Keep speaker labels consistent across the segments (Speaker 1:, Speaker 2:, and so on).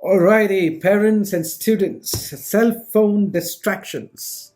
Speaker 1: Alrighty, parents and students, cell phone distractions.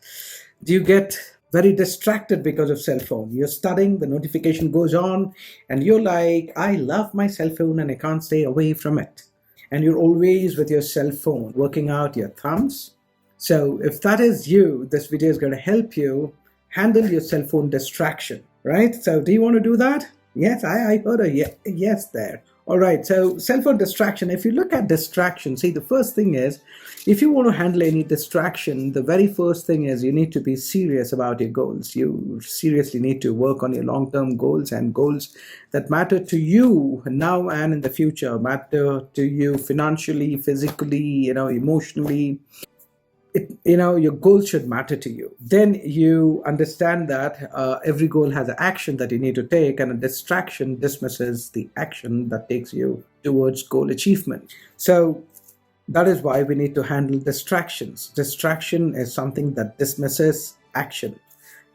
Speaker 1: Do you get very distracted because of cell phone? You're studying, the notification goes on, and you're like, I love my cell phone and I can't stay away from it. And you're always with your cell phone, working out your thumbs. So if that is you, this video is going to help you handle your cell phone distraction, right? So do you want to do that? Yes, I heard a yes there. All right, so cell phone distraction. If you look at distraction, see, the first thing is, if you want to handle any distraction, the very first thing is you need to be serious about your goals. You seriously need to work on your long term goals and goals that matter to you now and in the future, matter to you financially, physically, emotionally. Your goals should matter to you. Then you understand that every goal has an action that you need to take, and a distraction dismisses the action that takes you towards goal achievement. So that is why we need to handle distractions. Distraction is something that dismisses action,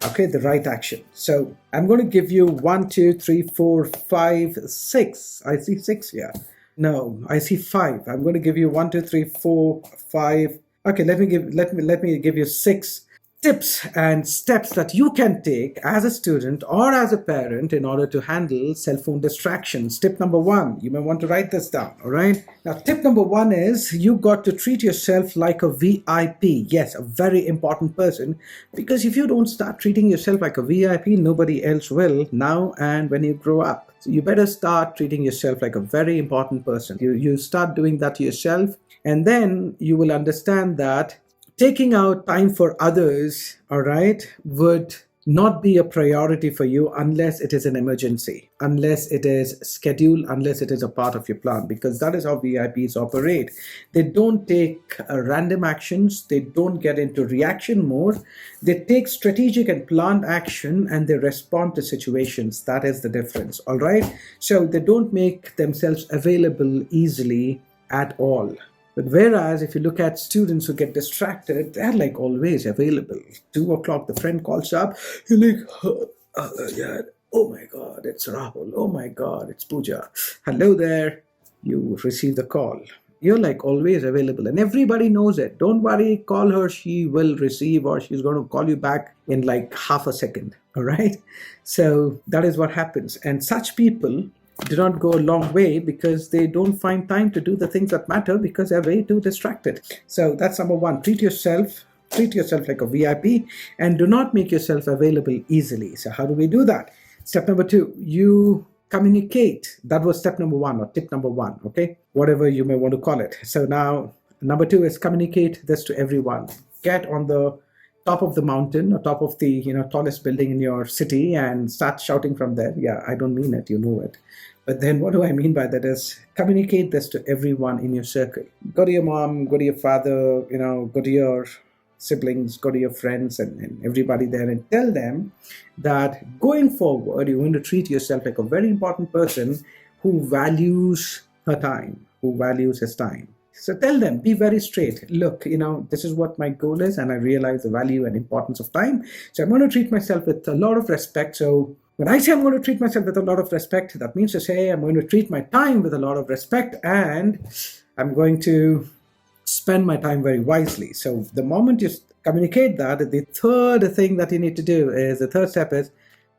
Speaker 1: okay, the right action. So I'm going to give you 1, 2, 3, 4, 5, 6. I see 6 here. No, I see 5. I'm going to give you 1, 2, 3, 4, 5. Okay, let me give you 6 tips and steps that you can take as a student or as a parent in order to handle cell phone distractions. Tip number 1, you may want to write this down. All right. Now, tip number 1 is you got to treat yourself like a VIP. Yes, a very important person, because if you don't start treating yourself like a VIP, nobody else will now and when you grow up. So you better start treating yourself like a very important person. You start doing that to yourself, and then you will understand that taking out time for others, all right, would not be a priority for you unless it is an emergency, unless it is scheduled, unless it is a part of your plan, because that is how VIPs operate. They don't take random actions, they don't get into reaction mode, they take strategic and planned action, and they respond to situations. That is the difference, all right? So they don't make themselves available easily at all. But whereas if you look at students who get distracted, they're like always available. 2 o'clock, the friend calls up. You're like, yeah, oh my God, it's Rahul. Oh my God, it's Pooja. Hello there. You receive the call. You're like always available, and everybody knows it. Don't worry, call her. She will receive, or she's going to call you back in like half a second. All right. So that is what happens. And such people do not go a long way because they don't find time to do the things that matter because they're way too distracted. So that's number 1. Treat yourself like a VIP, and do not make yourself available easily. So how do we do that? Step number 2, you communicate. That was step number 1, or tip number 1, okay, whatever you may want to call it. So now number 2 is communicate this to everyone. Get on the top of the mountain or top of the tallest building in your city and start shouting from there. Yeah, I don't mean it, you know it. But then what do I mean by that is communicate this to everyone in your circle. Go to your mom, go to your father, go to your siblings, go to your friends, and everybody there, and tell them that going forward you're going to treat yourself like a very important person who values her time, who values his time. So tell them, be very straight. Look, this is what my goal is, and I realize the value and importance of time. So I'm going to treat myself with a lot of respect. So when I say I'm going to treat myself with a lot of respect, that means to say I'm going to treat my time with a lot of respect, and I'm going to spend my time very wisely. So the moment you communicate that, the third thing that you need to do is, the third step is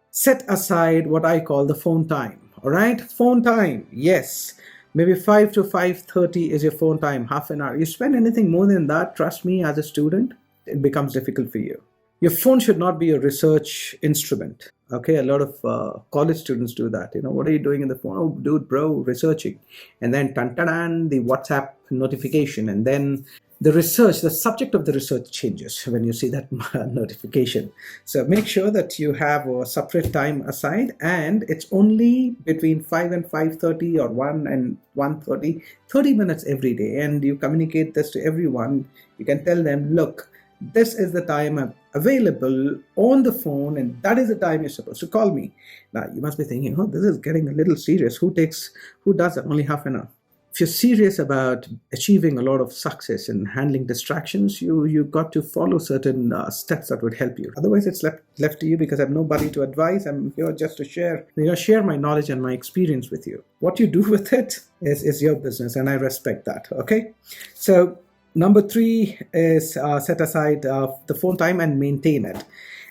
Speaker 1: set aside what I call the phone time. All right, phone time. Yes. Maybe 5 to 5:30 is your phone time, half an hour. You spend anything more than that, trust me, as a student, it becomes difficult for you. Your phone should not be a research instrument. Okay, a lot of college students do that. What are you doing in the phone? Oh, dude, bro, researching. And then, tan, the WhatsApp notification. And then the subject of the research changes when you see that notification. So make sure that you have a separate time aside, and it's only between 5 and 5:30 or 1 and 1:30, 30 minutes every day. And you communicate this to everyone. You can tell them, look, this is the time I'm available on the phone, and that is the time you're supposed to call me. Now, you must be thinking, oh, this is getting a little serious. Who does that? Only half an hour. if you're serious about achieving a lot of success and handling distractions, you got to follow certain steps that would help you. Otherwise, it's left to you, because I'm nobody to advise. I'm here just to share my knowledge and my experience with you. What you do with it is your business, and I respect that. Okay, so number 3 is set aside the phone time and maintain it.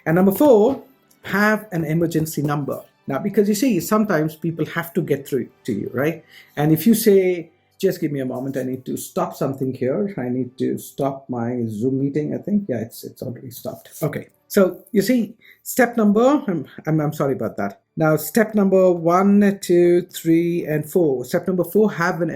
Speaker 1: And number 4, have an emergency number. Now, because you see, sometimes people have to get through to you, right? And if you say, just give me a moment, I need to stop something here. I need to stop my Zoom meeting, I think. Yeah, it's already stopped. Okay. So you see, step number, I'm sorry about that. Now, step number 1, 2, 3, and 4. Step number 4, have an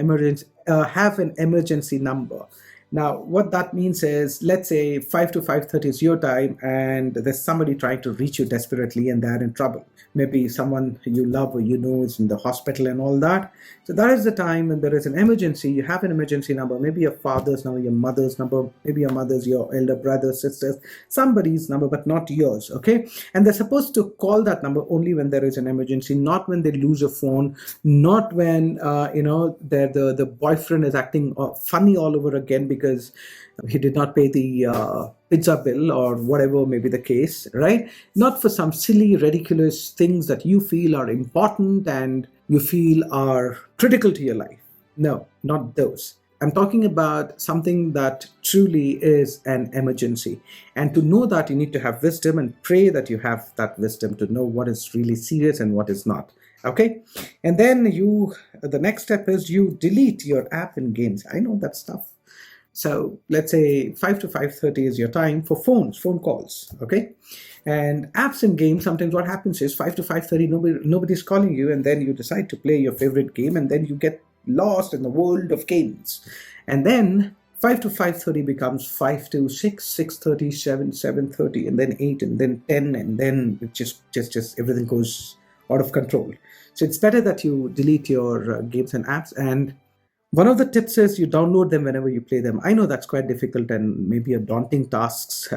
Speaker 1: emergency number. Now, what that means is, let's say 5 to 5:30 is your time, and there's somebody trying to reach you desperately, and they're in trouble. Maybe someone you love or you know is in the hospital and all that. So that is the time when there is an emergency. You have an emergency number, maybe your father's number, your mother's number, maybe your mother's, your elder brother, sisters, somebody's number, but not yours, okay? And they're supposed to call that number only when there is an emergency, not when they lose a phone, not when, the boyfriend is acting funny all over again because he did not pay the pizza bill or whatever may be the case, right? Not for some silly, ridiculous things that you feel are important and you feel are critical to your life. No, not those. I'm talking about something that truly is an emergency. And to know that, you need to have wisdom, and pray that you have that wisdom to know what is really serious and what is not. Okay? And then the next step is you delete your app and games. I know that stuff. So let's say 5 to 5:30 is your time for phone calls, okay? And apps and games, sometimes what happens is 5 to 5:30, nobody's calling you, and then you decide to play your favorite game, and then you get lost in the world of games. And then 5 to 5:30 becomes 5 to 6, 6:30, 7, 7:30, and then 8, and then 10, and then it just everything goes out of control. So it's better that you delete your games and apps. And one of the tips is you download them whenever you play them. I know that's quite difficult and maybe a daunting task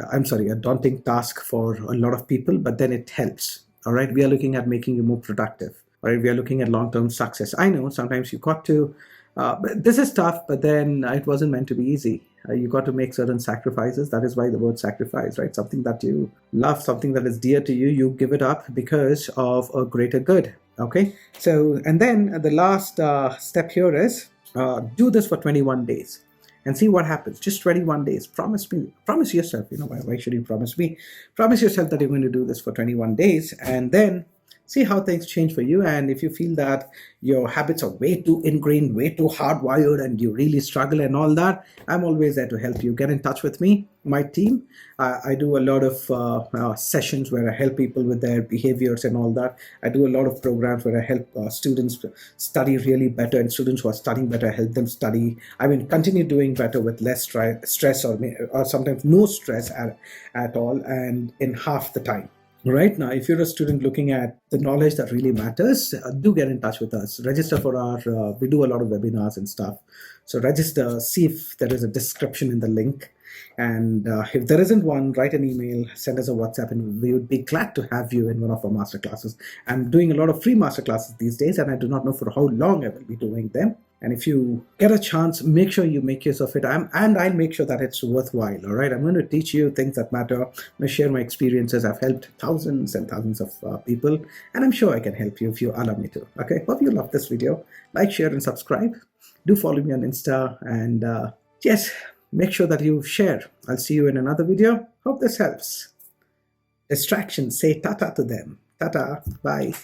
Speaker 1: for a lot of people, but then it helps. All right, we are looking at making you more productive. All right, we are looking at long-term success. I know sometimes you got to, but this is tough, but then it wasn't meant to be easy. You got to make certain sacrifices. That is why the word sacrifice, right? Something that you love, something that is dear to you, you give it up because of a greater good. Okay, so, and then the last step here is, do this for 21 days and see what happens. Just 21 days. Promise yourself, why should you promise me? Promise yourself that you're going to do this for 21 days and then see how things change for you. And if you feel that your habits are way too ingrained, way too hardwired, and you really struggle and all that, I'm always there to help you. Get in touch with me, my team. I do a lot of sessions where I help people with their behaviors and all that. I do a lot of programs where I help students study really better, and students who are studying better, help them study. I mean, continue doing better with less stress or sometimes no stress at all, and in half the time. Right now, if you're a student looking at the knowledge that really matters, do get in touch with us. Register for we do a lot of webinars and stuff. So register, see if there is a description in the link. And if there isn't one, write an email, send us a WhatsApp, and we would be glad to have you in one of our masterclasses. I'm doing a lot of free masterclasses these days, and I do not know for how long I will be doing them. And if you get a chance, make sure you make use of it. And I'll make sure that it's worthwhile, all right? I'm going to teach you things that matter. I'm going to share my experiences. I've helped thousands and thousands of people, and I'm sure I can help you if you allow me to, okay? Hope you love this video. Like, share, and subscribe. Do follow me on Insta, and yes, make sure that you share. I'll see you in another video. Hope this helps. Distractions, say tata to them. Tata, bye.